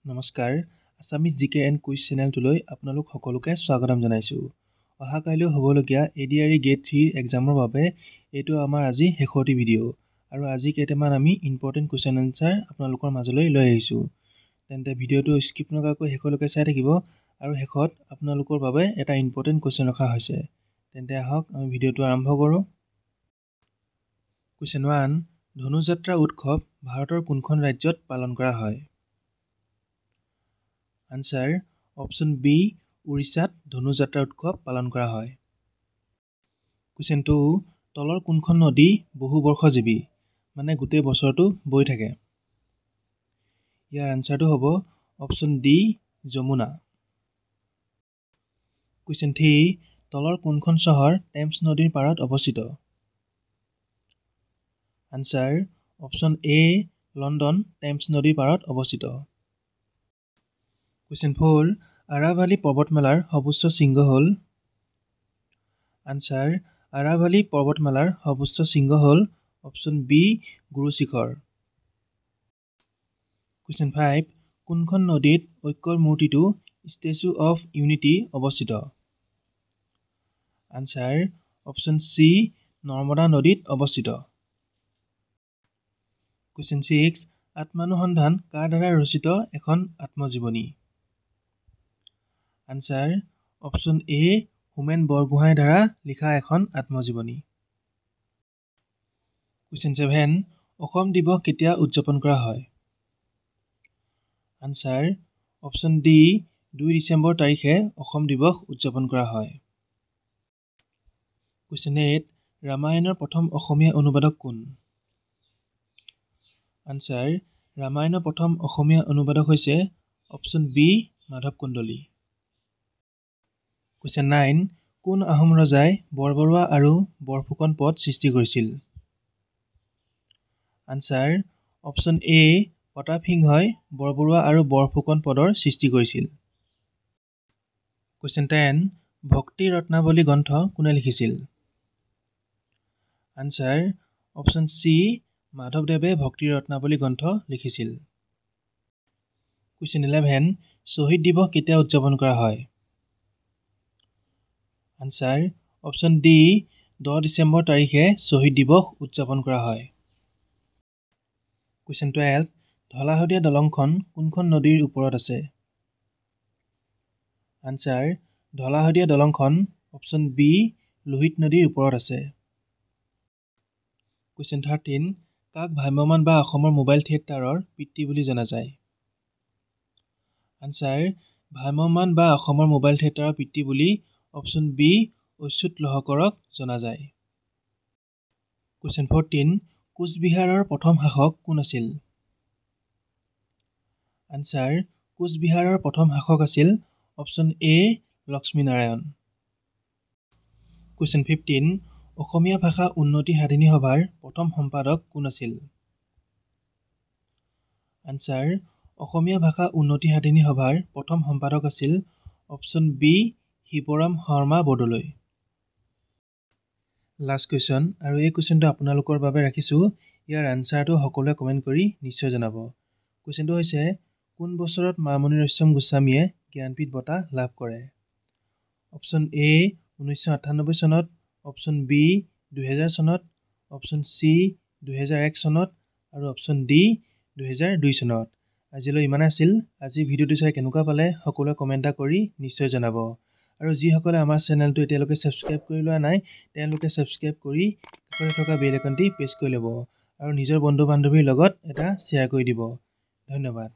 নমস্কাৰ আসামিজ জিকে and quiz চেনেলটোলৈ আপোনালোক সকলোকে স্বাগতম জনাইছোঁ। অহা কাইলৈ হ'বলগীয়া এডিআৰই গেট 3 এক্সামৰ বাবে এইটো আমাৰ আজি শেষৰটি ভিডিঅ' আৰু আজি কেইটামান আমি ইম্পৰ্টেণ্ট কুৱেশ্যন এনচাৰ আপোনালোকৰ মাজলৈ লৈ আহিছোঁ। তেন্তে ভিডিঅ'টো স্কিপ নকৰাকৈ শেষলৈকে চাই থাকিব আৰু শেষত আপোনালোকৰ বাবে এটা ইম্পৰ্টেণ্ট কুৱেশ্যন ৰখা হৈছে। তেন্তে আহক আমি ভিডিঅ'টো আৰম্ভ কৰোঁ। কুৱেশ্যন 1 ধনুযাত্ৰা উৎসৱ ভাৰতৰ কোনখন ৰাজ্যত পালন কৰা হয়? আনসাৰ অপশ্যন বি উৰিষ্যাত ধনুযাত্ৰা উৎসৱ পালন কৰা হয়। কুৱেশ্যন 2 তলৰ কোনখন নদী বহু বৰ্ষজীৱী মানে গোটেই বছৰটো বৈ থাকে? ইয়াৰ আনসাৰটো হ'ব অপশ্যন ডি যমুনা। কুৱেশ্যন 3 তলৰ কোনখন চহৰ টেমছ নদীৰ পাৰত অৱস্থিত? Answer option A London Thames নদীৰ পাৰত অৱস্থিত। কুৱেশ্যন 4 আৰাভালি পৰ্বতমালাৰ সৰ্বোচ্চ শৃংগ হ'ল? আনসাৰ আৰাভালি পৰ্বতমালাৰ সৰ্বোচ্চ শৃংগ হ'ল অপশ্যন বি গুৰু শিখৰ। কুৱেশ্যন 5 কোনখন নদীত ঐক্যৰ মূৰ্তিটো ষ্টেচু অফ ইউনিটি অৱস্থিত? আনসাৰ অপশ্যন চি নৰ্মদা নদীত অৱস্থিত। কুৱেশ্যন 6 আত্মানুসন্ধান কাৰ দ্বাৰা ৰচিত এখন আত্মজীৱনী? আনসাৰ অপশ্যন এ হোমেন বৰগোহাঁইৰ দ্বাৰা লিখা এখন আত্মজীৱনী। কুৱেশ্যন 7 অসম দিৱস কেতিয়া উদযাপন কৰা হয়? আনসাৰ অপশ্যন ডি 2 ডিচেম্বৰ তাৰিখে অসম দিৱস উদযাপন কৰা হয়। কুৱেশ্যন 8 ৰামায়ণৰ প্ৰথম অসমীয়া অনুবাদক কোন? আনসাৰ ৰামায়ণৰ প্ৰথম অসমীয়া অনুবাদক হৈছে option B Madhav Kandali. Question 9 কোন আহোম ৰজাই বৰবৰুৱা আৰু বৰফুকন পদ সৃষ্টি কৰিছিল? আনসাৰ অপশ্যন এ প্ৰতাপ সিংহই বৰবৰুৱা আৰু বৰফুকন পদৰ সৃষ্টি কৰিছিল। কুৱেশ্যন 10 ভক্তি ৰত্নাৱলী গ্ৰন্থ কোনে লিখিছিল? আনসাৰ অপশ্যন চি মাধৱদেৱে ভক্তি ৰত্নাৱলী গ্ৰন্থ লিখিছিল। কুৱেশ্যন 11 শ্বহীদ দিৱস কেতিয়া উদযাপন কৰা হয়? আনসাৰ অপশ্যন ডি 10 ডিচেম্বৰ তাৰিখে শ্বহীদ দিৱস উদযাপন কৰা হয়। কুৱেশ্যন 12 ধলাশদিয়া দলংখন কোনখন নদীৰ ওপৰত আছে? আনসাৰ ধলাশদিয়া দলংখন অপশ্যন বি লোহিত নদীৰ ওপৰত আছে। কুৱেশ্যন 13 কাক ভ্ৰাম্যমাণ বা অসমৰ মোবাইল থিয়েটাৰৰ পিতৃ বুলি জনা যায়? আনসাৰ ভ্ৰাম্যমাণ বা অসমৰ মোবাইল থিয়েটাৰৰ পিতৃ বুলি অপশ্যন বি অচ্যুত লহকৰক জনা যায়। কুৱেশ্যন 14 কোচবিহাৰৰ প্ৰথম শাসক কোন আছিল? আনসাৰ কোচবিহাৰৰ প্ৰথম শাসক আছিল অপশ্যন এ লক্ষ্মীনাৰায়ণ। কুৱেশ্যন 15 অসমীয়া ভাষা উন্নতি সাধিনী সভাৰ প্ৰথম সম্পাদক কোন আছিল? আনসাৰ অসমীয়া ভাষা উন্নতি সাধিনী সভাৰ প্ৰথম সম্পাদক আছিল option B Shivram Sharma Bordoloi. Last question আৰু এই কুৱেশ্যনটো আপোনালোকৰ বাবে ৰাখিছোঁ। ইয়াৰ আনসাৰটো সকলোৱে কমেণ্ট কৰি নিশ্চয় জনাব। কুৱেশ্যনটো হৈছে কোন বছৰত মামণি ৰয়ছম গোস্বামীয়ে জ্ঞানপীঠ বঁটা লাভ কৰে? অপশ্যন এ 1998 চনত, অপশ্যন বি 2000 চনত, অপশ্যন চি 2001 চনত আৰু অপশ্যন ডি 2002 চনত। আজিলৈ ইমান আছিল। আজি ভিডিঅ'টো চাই কেনেকুৱা পালে সকলোৱে কমেণ্ট কৰি নিশ্চয় জনাব। আৰু যিসকলে আমাৰ চেনেলটো এতিয়ালৈকে ছাবস্ক্ৰাইব কৰি লোৱা নাই তেওঁলোকে ছাবস্ক্ৰাইব কৰি কাষতে থকা বেল আইকনটি প্ৰেছ কৰি ল'ব আৰু নিজৰ বন্ধু বান্ধৱীৰ লগত এটা শ্বেয়াৰ কৰি দিব। ধন্যবাদ।